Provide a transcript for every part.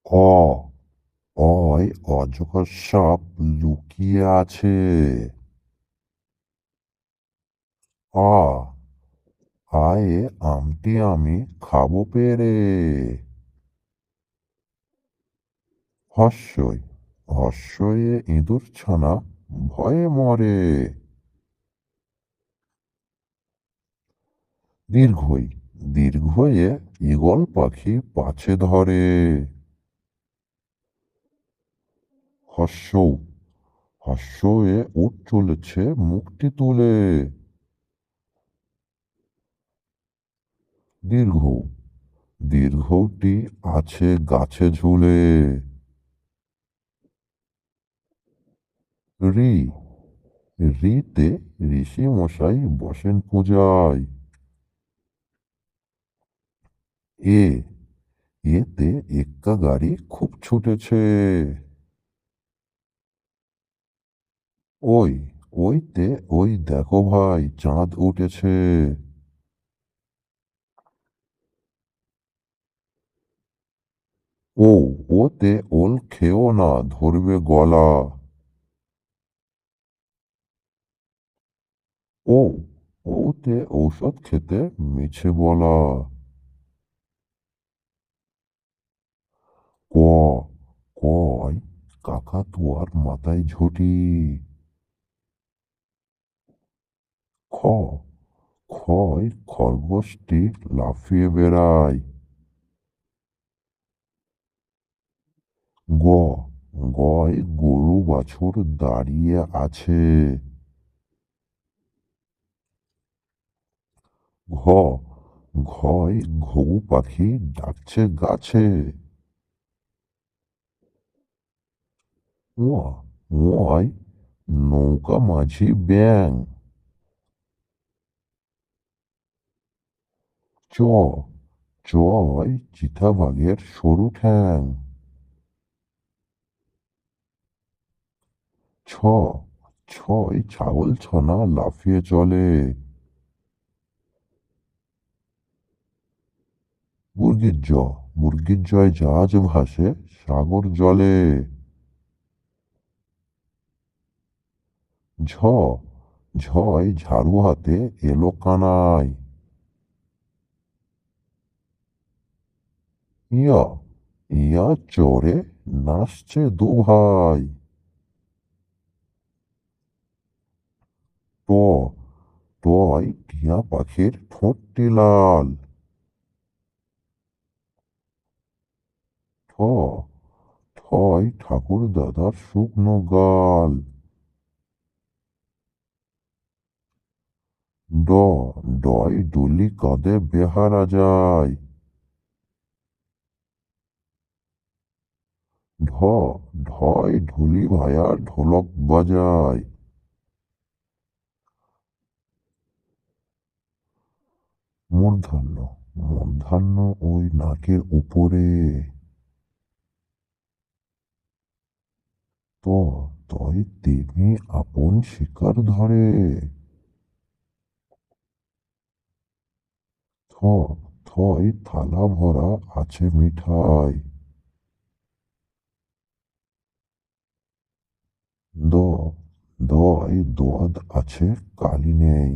অ অয় অজগর সাপ লুকিয়ে আছে। আ আয়ে আমটি আমি খাবো পেরে। হস্যই হস্যয়ে ইঁদুর ছানা ভয়ে মরে। দীর্ঘই দীর্ঘয়ে ঈগল পাখি পাছে ধরে। হস্যৌ হস্যয়ে উঠ চলেছে মুখটি তুলে। দীর্ঘ দীর্ঘটি আছে গাছে ঝুলে। রি রিতে ঋষি মশাই বসেন পূজায়। এ এতে এক্কা গাড়ি খুব ছুটেছে। ওই ওইতে ওই দেখো ভাই চাঁদ উঠেছে। ও ওতে ওল খেও না ধরবে গলা। ও ওতে ঔষধ খেতে মিছে বলা। ক কয় কাকাতুয়ার মাথায় ঝুঁটি। খ খয় খরগোশটি লাফিয়ে বেড়ায়। গ গয় গরু বাছুর দাঁড়িয়ে আছে। ঘ ঘয় ঘুঘু পাখি ডাকছে গাছে। ওয়া ওয়ায় নৌকা মাঝি ব্যাং। চ চয় চিতাবাঘের সরু ঠ্যাং। ছ ছয় ছাগল ছানা লাফিয়ে চলে। মুরগির জয় জাহাজ ভাসে সাগর জলে। ঝ ঝয় ঝাড়ু হাতে এলো কানাই। ইয়া ইয়া চড়ে নাচছে দু ভাই। ট টয় টিয়া পাখির ঠোঁটটি লাল। ঠ ঠয় ঠাকুর দাদার শুকনো গাল। ড ডয় ডুলি কাঁধে বেহারা যায়। ঢ ঢয় ঢুলি ভায়া ঢোলক বাজায়। মূর্ধন্য মূর্ধান্য ওই নাকের উপরে। ত তয় তেমনি আপন শিকার ধরে। থ থয় থালা ভরা আছে মিঠাই। দ দয় দোয়াদ আছে কালি নেই।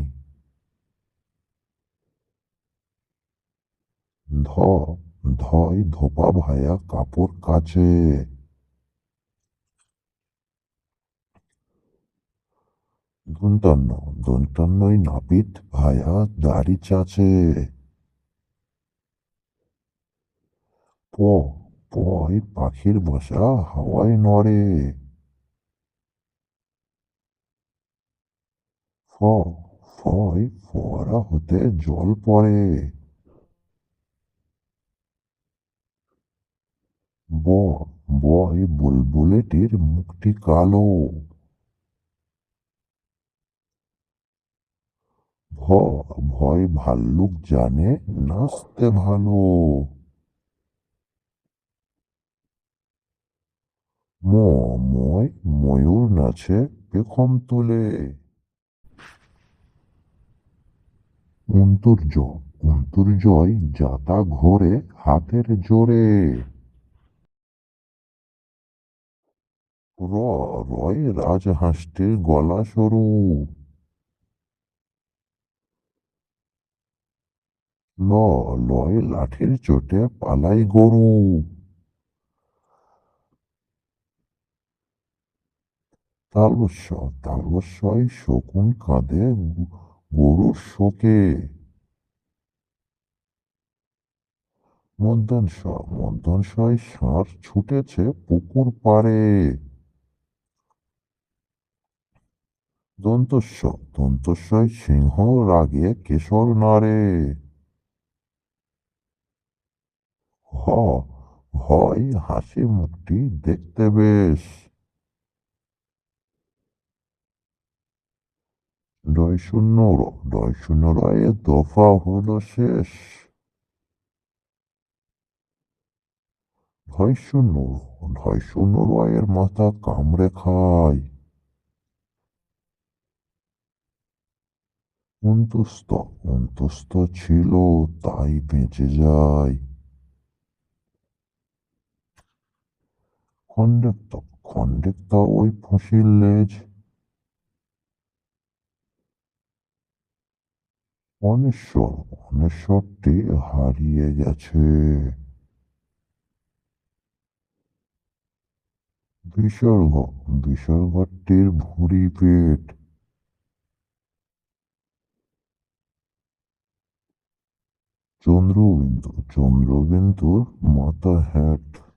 ধ ধয় ধোপা ভায়া কাপড় কাচে। দন্তান্ন দন্তান্নয় নাপিত ভায়া দাড়ি চাচে। প পয় পাখির বাসা হাওয়ায় নড়ে। ফ ফয় ফোয়ারা হতে জল পড়ে। ব বয় বুলবুলিটির মুখটি কালো। ভ ভয় ভাল্লুক জানে নাচতে ভালো। ম ময় ময়ূর নাচে পেখম তুলে। অন্তর্য অন্তর্জয় যাতা ঘোরে হাতের জোরে। র রয় রাজহাঁসটির গলা সরু। ল লয় লাঠির চোটে পালাই গরু। তালবস্য তালবস্যয় শকুন কাঁদে গরুর শোকে। মধ্যাংশয় ষাঁড় ছুটেছে পুকুর পাড়ে। দন্তস্বয় সিংহ রাগে কেশর নাড়ে। হ হয় হাসি মুখটি দেখতে বেশ। ডয় শূন্য রয়ে দফা হলো শেষ। ঢয় শূন্য ঢয় শূন্য রয়ের মাথা কামড়ে খায়। অন্তস্থ ছিল তাই বেঁচে যায়। খন্ডেক্তা ওই ফুঁসির লেজ। অনেশ্বরটি হারিয়ে গেছে। বিসর্গ বিসর্গটির ভুঁড়ি পেট। চন্দ্রবিন্দুর মাথা হ্যাট।